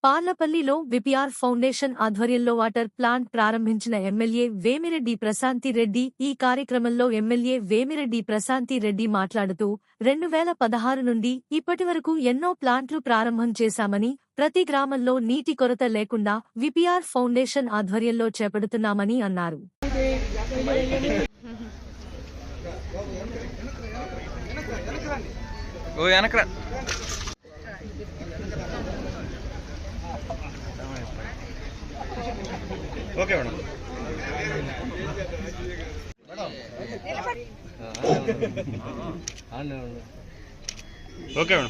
పార్లపల్లిలో VPR foundation ఆధ్వర్యంలో water plant ప్రారంభించిన MLA Vemireddy Prashanti Reddy. ఈ కార్యక్రమంలో ఎమ్మెల్యే వేమిరెడ్డి ప్రశాంతి రెడ్డి మాట్లాడుతూ 2016 నుండి ఇప్పటివరకు ఎన్నో ప్లాంట్లు ప్రారంభం చేశామని, ప్రతి గ్రామంలో నీటి కొరత లేకుండా విపిఆర్ ఫౌండేషన్ ఆధ్వర్యంలో చేపడుతున్నామని అన్నారు. Okay madam. Okay madam.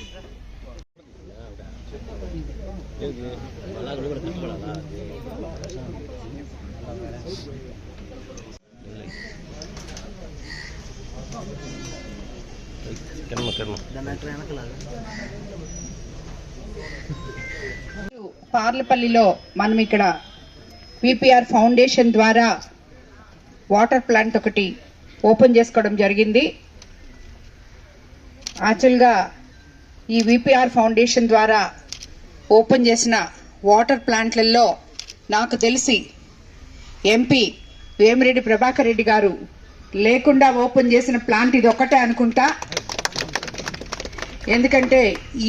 పార్లపల్లిలో మనం ఇక్కడ విపిఆర్ ఫౌండేషన్ ద్వారా వాటర్ ప్లాంట్ ఒకటి ఓపెన్ చేసుకోవడం జరిగింది. యాక్చువల్గా ఈ విపిఆర్ ఫౌండేషన్ ద్వారా ఓపెన్ చేసిన వాటర్ ప్లాంట్లలో నాకు తెలిసి ఎంపీ వేమిరెడ్డి ప్రభాకర్ రెడ్డి గారు లేకుండా ఓపెన్ చేసిన ప్లాంట్ ఇది ఒక్కటే అనుకుంటా. ఎందుకంటే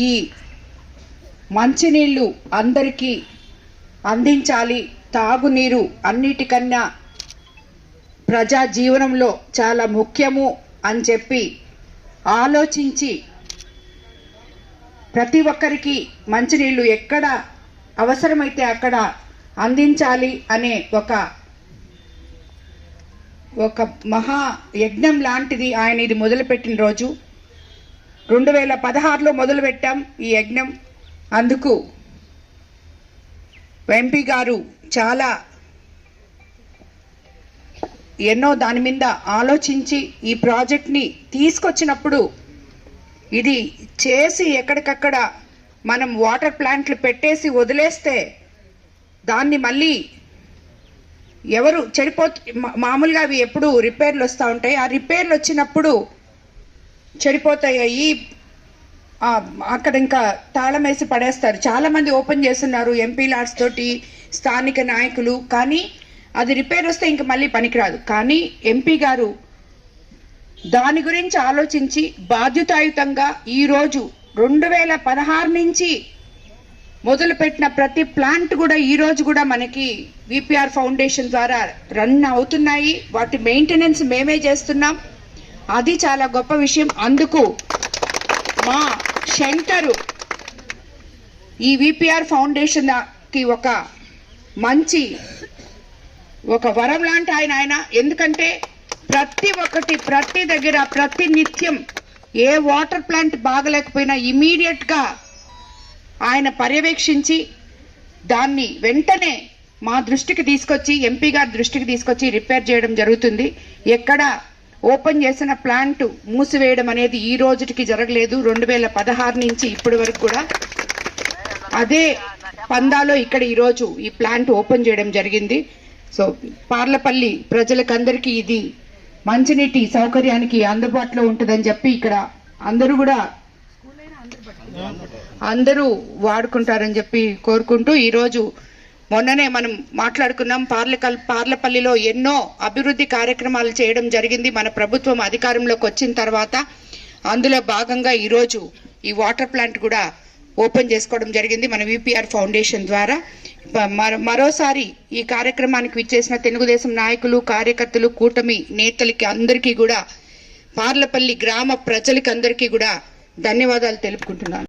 ఈ మంచినీళ్ళు అందరికీ అందించాలి, తాగునీరు అన్నిటికన్నా ప్రజా జీవనంలో చాలా ముఖ్యము అని చెప్పి ఆలోచించి ప్రతి ఒక్కరికి మంచినీళ్ళు ఎక్కడ అవసరమైతే అక్కడ అందించాలి అనే ఒక మహా యజ్ఞం లాంటిది ఆయన ఇది మొదలుపెట్టిన రోజు 2016లో మొదలుపెట్టాం ఈ యజ్ఞం. అందుకు ఎంపీ గారు చాలా ఎన్నో దాని మీద ఆలోచించి ఈ ప్రాజెక్ట్ని తీసుకొచ్చినప్పుడు ఇది చేసి ఎక్కడికక్కడ మనం వాటర్ ప్లాంట్లు పెట్టేసి వదిలేస్తే దాన్ని మళ్ళీ ఎవరు మామూలుగా అవి ఎప్పుడు రిపేర్లు వస్తూ ఉంటాయి. ఆ రిపేర్లు వచ్చినప్పుడు చెడిపోతాయి, అక్కడ ఇంకా తాళం వేసి పడేస్తారు. చాలామంది ఓపెన్ చేస్తున్నారు ఎంపీ లాడ్స్ తోటి, స్థానిక నాయకులు. కానీ అది రిపేర్ వస్తే ఇంక మళ్ళీ పనికిరాదు. కానీ ఎంపీ గారు దాని గురించి ఆలోచించి బాధ్యతాయుతంగా ఈరోజు 2016 నుంచి మొదలుపెట్టిన ప్రతి ప్లాంట్ కూడా ఈరోజు కూడా మనకి విపిఆర్ ఫౌండేషన్ ద్వారా రన్ అవుతున్నాయి. వాటి మెయింటెనెన్స్ మేమే చేస్తున్నాం. అది చాలా గొప్ప విషయం. అందుకు మా శంకరు ఈ విపిఆర్ ఫౌండేషన్కి ఒక మంచి వరం లాంటి ఆయన. ఎందుకంటే ప్రతి దగ్గర ప్రతి నిత్యం ఏ వాటర్ ప్లాంట్ బాగలేకపోయినా ఇమీడియట్గా ఆయన పర్యవేక్షించి దాన్ని వెంటనే మా దృష్టికి తీసుకొచ్చి, ఎంపీ గారి దృష్టికి తీసుకొచ్చి రిపేర్ చేయడం జరుగుతుంది. ఎక్కడ ఓపెన్ చేసిన ప్లాంట్ మూసివేయడం అనేది ఈ రోజుకి జరగలేదు. 2016 నుంచి ఇప్పటి వరకు కూడా అదే పందాలో ఇక్కడ ఈరోజు ఈ ప్లాంట్ ఓపెన్ చేయడం జరిగింది. సో పార్లపల్లి ప్రజలకందరికీ ఇది మంచినీటి సౌకర్యానికి అందుబాటులో ఉంటుందని చెప్పి ఇక్కడ అందరూ వాడుకుంటారని చెప్పి కోరుకుంటూ ఈరోజు మొన్ననే మనం మాట్లాడుకున్నాం. పార్లపల్లిలో ఎన్నో అభివృద్ధి కార్యక్రమాలు చేయడం జరిగింది మన ప్రభుత్వం అధికారంలోకి వచ్చిన తర్వాత. అందులో భాగంగా ఈరోజు ఈ వాటర్ ప్లాంట్ కూడా ఓపెన్ చేసుకోవడం జరిగింది మన విపిఆర్ ఫౌండేషన్ ద్వారా. మరోసారి ఈ కార్యక్రమానికి విచ్చేసిన తెలుగుదేశం నాయకులు, కార్యకర్తలు, కూటమి నేతలకి అందరికీ కూడా, పార్లపల్లి గ్రామ ప్రజలకి అందరికీ కూడా ధన్యవాదాలు తెలుపుకుంటున్నాను.